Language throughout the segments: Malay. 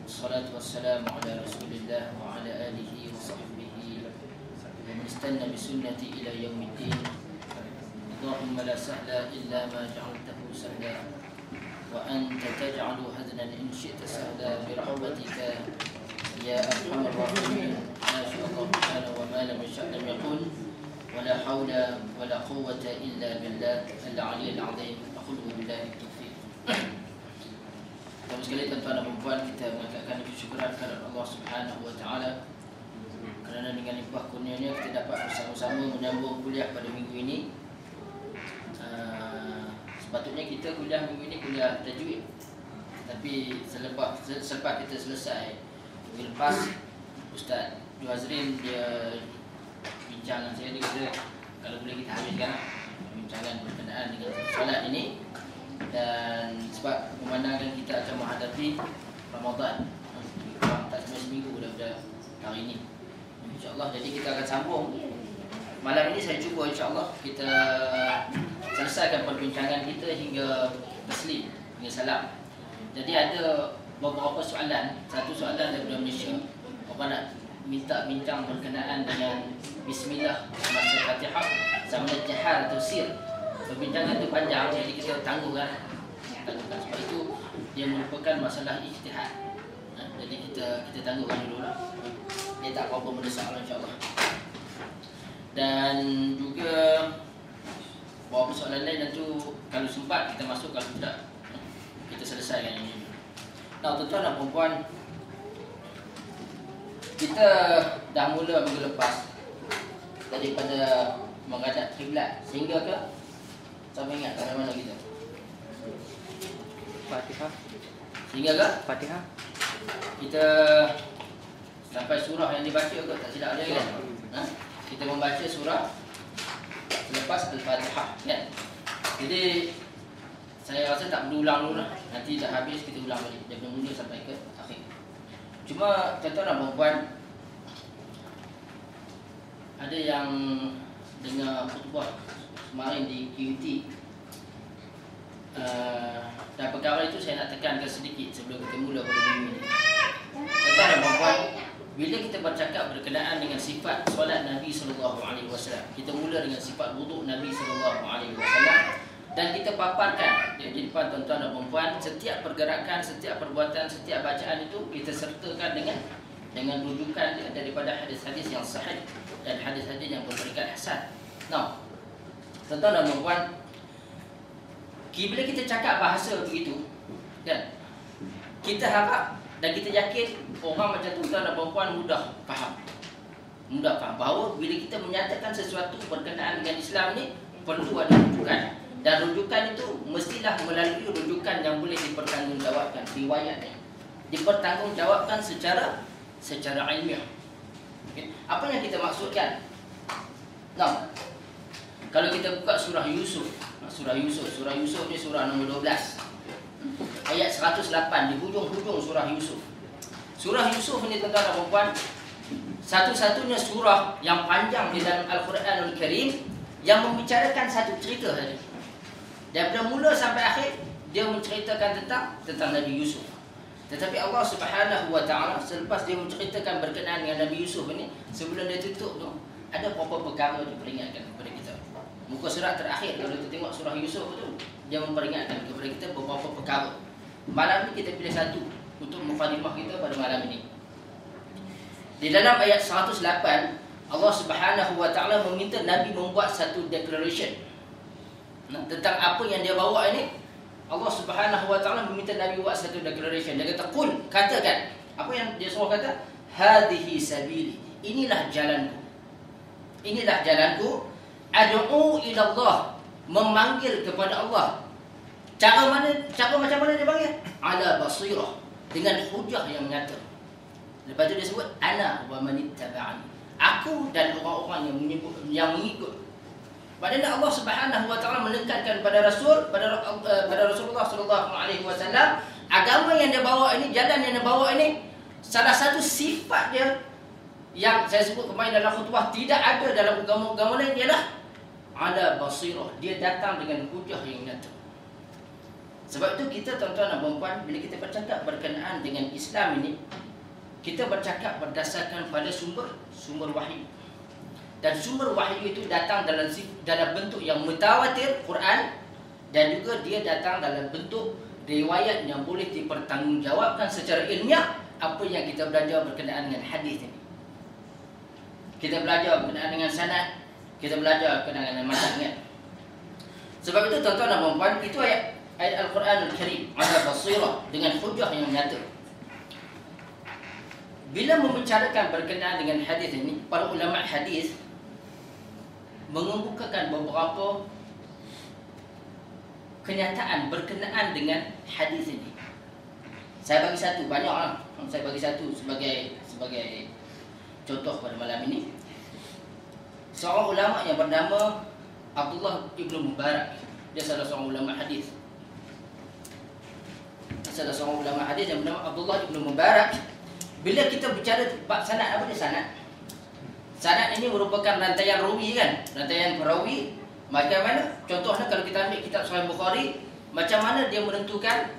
والصلاة والسلام على رسول الله وعلى آله وصحبه ومن استنى بسنته إلى يوم الدين. اللهم لا سهل إلا ما جعلته سهلا وأنت تجعل حزنا إن شئت سهلا برحمتك يا أرحم الراحمين. ما شاء الله تعالى وما لم يشاء لم يكن ولا حول ولا قوة إلا بالله العلي العظيم. أقول بالله التوفيق. Bapak sekalian, tuan-tuan dan puan, kita mengatakan kesyukuran kepada Allah Subhanahu wa taala kerana dengan limpah kurnianya kita dapat bersama-sama menyambung kuliah pada minggu ini. Sepatutnya kita kuliah minggu ini kuliah tajwid, tapi selepas kita selesai minggu lepas, Ustaz Juazrin dia bincang dengan saya, dia kata kalau boleh kita habiskan bincangan berkenaan dengan solat ini. Dan sebab memandangkan kita akan menghadapi Ramadan, tak sampai seminggu daripada hari ini, InsyaAllah. Jadi kita akan sambung malam ini. Saya cuba InsyaAllah kita selesaikan perbincangan kita hingga taslim, hingga salam. Jadi ada beberapa soalan. Satu soalan daripada Malaysia, apa nak minta bincang berkenaan dengan Bismillah masa Fatihah sama ada jahar atau sir. Perbincangan itu panjang, jadi kita tangguhkan. Sebab itu dia merupakan masalah ijtihad. Jadi kita tangguhkan dulu lah. Dia tak apa-apa mendesak lah insyaAllah. Dan juga beberapa soalan lain tentu kalau sempat kita masuk, kalau tidak kita selesaikan ini. Nah, tuan-tuan dan perempuan, kita dah mula minggu lepas daripada menghadap kiblat sehingga ke sampai ingat sampai mana kita? Fatihah. Sehingga ke? Fatihah. Kita sampai surah yang dibaca ke? Tak silap ada kan? Kita membaca surah selepas Al-Fatihah kan? Jadi saya rasa tak perlu ulang dulu lah. Nanti dah habis kita ulang balik daripada mula sampai ke akhir. Cuma tuan-tuan dan perempuan, ada yang dengar khutbah kemarin di QT, dan perkara itu saya nak tekankan sedikit sebelum kita mula pada minggu ini. Tuan-tuan dan puan, bila kita bercakap berkenaan dengan sifat solat Nabi SAW, kita mula dengan sifat wuduk Nabi SAW dan kita paparkan di depan tuan-tuan dan puan, setiap pergerakan, setiap perbuatan, setiap bacaan itu kita sertakan dengan rujukan daripada hadis-hadis yang sahih dan hadis-hadis yang berperingkat hasan. Nah, tuan-tuan dan puan, bila kita cakap bahasa begitu kan, kita harap dan kita yakin orang macam tuan-tuan dan puan mudah faham bahawa bila kita menyatakan sesuatu berkenaan dengan Islam ni perlu ada rujukan, dan rujukan itu mestilah melalui rujukan yang boleh dipertanggungjawabkan, riwayatnya dipertanggungjawabkan secara ilmiah. Okay. Apa yang kita maksudkan? Nah, kalau kita buka surah Yusuf ni surah nombor 12, ayat 108, di hujung-hujung surah Yusuf. Surah Yusuf ni tuan-tuan dan puan, satu-satunya surah yang panjang di dalam Al-Quranul Karim yang membicarakan satu cerita saja. Daripada mula sampai akhir dia menceritakan tentang Nabi Yusuf. Tetapi Allah Subhanahu wa taala selepas dia menceritakan berkenaan dengan Nabi Yusuf ini, sebelum dia tutup tu ada beberapa perkara dia peringatkan kepada kita. Muka surat terakhir kalau kita tengok surah Yusuf tu, dia memperingatkan kepada kita beberapa perkara. Malam ni kita pilih satu untuk mukadimah kita pada malam ini. Di dalam ayat 108, Allah Subhanahu wa taala meminta Nabi membuat satu declaration tentang apa yang dia bawa ini. Allah Subhanahu wa taala meminta Nabi buat satu declaration. Dia kata, "Qul," katakan. Apa yang dia suruh kata? "Hadhihi sabili." Inilah jalanku. Inilah jalanku. Ad'u ila Allah, memanggil kepada Allah. Cara macam mana dia panggil? Ala basirah, dengan hujah yang nyata. Lepas tu dia sebut ana wa man ittaba'ani, aku dan orang-orang yang mengikut. Padahal Allah Subhanahu wa taala menekankan pada Rasulullah sallallahu alaihi wasallam, agama yang dia bawa ini, jalan yang dia bawa ini, salah satu sifat dia yang saya sebut kemarin dalam khutbah tidak ada dalam agama-agama lain ialah ala basirah, dia datang dengan hujah yang nyata. Sebab itu kita tuan-tuan dan puan-puan, bila kita bercakap berkenaan dengan Islam ini, kita bercakap berdasarkan pada sumber wahyu. Dan sumber wahyu itu datang dalam bentuk yang mutawatir, Quran, dan juga dia datang dalam bentuk riwayat yang boleh dipertanggungjawabkan secara ilmiah. Apa yang kita belajar berkenaan dengan hadis ini, kita belajar berkenaan dengan sanad, kita belajar berkenaan dengan matan, kan? Sebab itu tuan-tuan dan puan-puan, itu ayat Al-Quran Al-Karim ala basirah, dengan hujah yang nyata. Bila membicarakan berkenaan dengan hadis ini, para ulama hadis mengemukakan beberapa kenyataan berkenaan dengan hadis ini. Saya bagi satu, banyak lah. Saya bagi satu sebagai contoh pada malam ini. Seorang ulama yang bernama Abdullah Ibn Mubarak, dia salah seorang ulama hadis. Salah seorang ulama hadis yang bernama Abdullah Ibn Mubarak. Bila kita bicara bab sanad, apa dia sanad? Sanad ini merupakan rantaian rawi, kan? Rantaian perawi. Macam mana? Contohnya kalau kita ambil kitab Sahih Bukhari, macam mana dia menentukan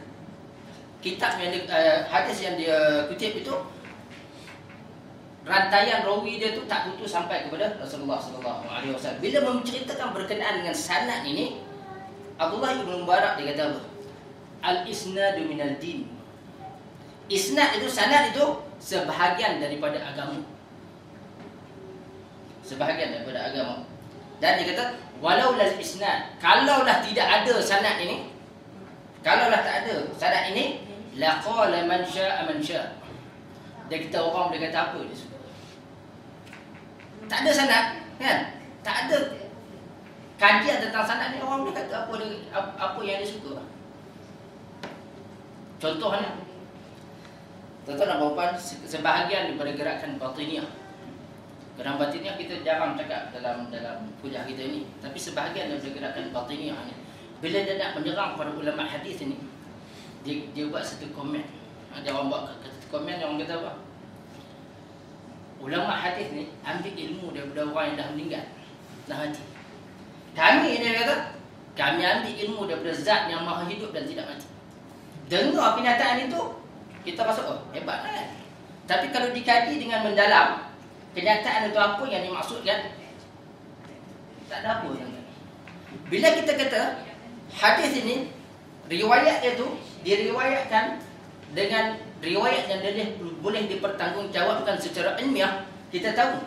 kitab yang hadis yang dia kutip itu, rantaian rawi dia tu tak putus sampai kepada Rasulullah sallallahu alaihi wasallam. Bila menceritakan berkenaan dengan sanad ini, Abdullah Ibn Mubarak dia kata apa? Al-isnadu minal din. Isnad itu, sanad itu sebahagian daripada agama. Sebahagian daripada agama. Dan dia kata, walaulah isnad, kalaulah tidak ada sanad ini, kalaulah tak ada sanad ini, laqala man syaa man syaa. Dia kata orang dia kata apa dia suka. Tak ada sanad, kan? Tak ada kajian tentang sanad ni, orang dia kata apa yang dia suka. Contohnya, tuan-tuan dan puan-puan, sebahagian daripada gerakan batiniah. Gerakan batiniah kita jarang cakap dalam kuliah kita ini, tapi sebahagian daripada gerakan batiniah ni, bila dia nak menyerang para ulama hadis ini, dia buat satu komen. Ada orang buat satu komen, orang kata apa? Ulama hadis ni ambil ilmu daripada orang yang dah meninggal, dah mati. Kami, dia kata, kami ambil ilmu daripada zat yang maha hidup dan tidak mati. Dengar kenyataan itu, kita rasa, oh hebat kan? Tapi kalau dikaji dengan mendalam, kenyataan itu apa yang dimaksudkan, tak ada apa yang. Bila kita kata hadis ini, riwayat itu diriwayatkan dengan riwayat yang boleh dipertanggungjawabkan secara ilmiah, kita tahu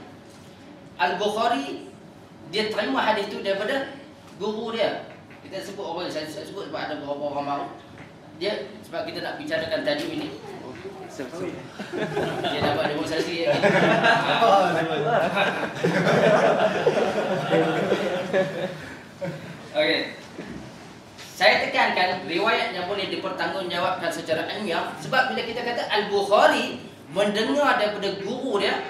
Al-Bukhari dia terima hadis itu daripada guru dia. Kita sebut orang, saya sebut sebab ada beberapa orang baru. Dia, sebab kita nak bicarakan tajuk ini, dia dapat demonstrasi. Okey. Saya tekankan riwayat yang boleh dipertanggungjawabkan secara ilmiah, sebab bila kita kata Al-Bukhari mendengar daripada guru dia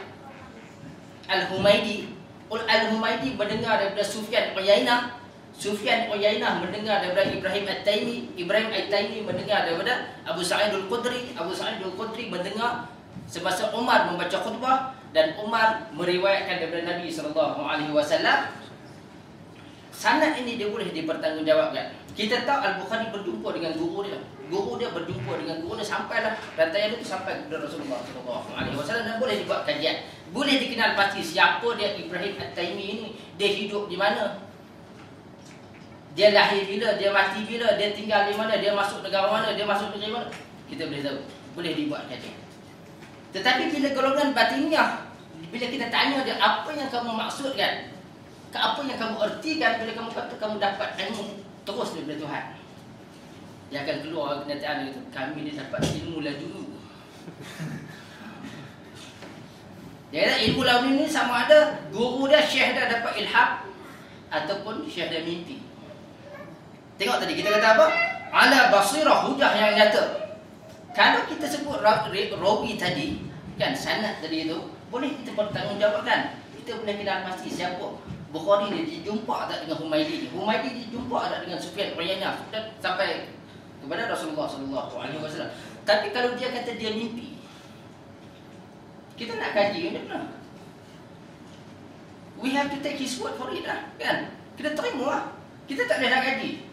Al-Humaidi, Al-Humaidi mendengar daripada Sufyan Uyainah, Sufyan Uyainah mendengar daripada Ibrahim At-Taimi, Ibrahim At-Taimi mendengar daripada Abu Sa'id Al-Khudri, Abu Sa'id Al-Khudri mendengar semasa Umar membaca khutbah, dan Umar meriwayatkan daripada Nabi SAW. Sanad ini dia boleh dipertanggungjawabkan. Kita tahu Al-Bukhari berjumpa dengan guru dia. Guru dia berjumpa dengan guru dia, sampailah rantaian itu sampai kepada Rasulullah SAW, dan boleh dibuat kajian. Boleh dikenal pasti siapa dia Ibrahim At-Taimi ini, dia hidup di mana, dia lahir bila, dia mati bila, dia tinggal di mana, dia masuk negara mana, dia masuk negeri mana. Kita boleh tahu, boleh dibuat kajian. Tetapi bila golongan batiniah, bila kita tanya dia, apa yang kamu maksudkan, apa yang kamu ertikan bila kamu kata kamu dapat ilmu terus daripada Tuhan, dia akan keluar kenyataan itu, kami dia dapat ilmu laduni. Dia kata ilmu laduni ini sama ada guru dia, syekh dia dapat ilham, ataupun syekh dia mimpi. Tengok tadi kita kata apa? Ala basirah, hujah yang nyata. Kalau kita sebut rawi tadi, kan, sanad tadi itu, boleh kita bertanggungjawabkan. Kita boleh kenal pasti siapa. Bukhari ni dijumpa tak dengan Humaidi? Humaidi dijumpa tak dengan Sufyan Uyainah? Sampai kepada Rasulullah SAW. Tapi kalau dia kata dia mimpi, kita nak kaji kan, dia we have to take his word for it lah, kan? Kita terima lah. Kita tak boleh nak kaji.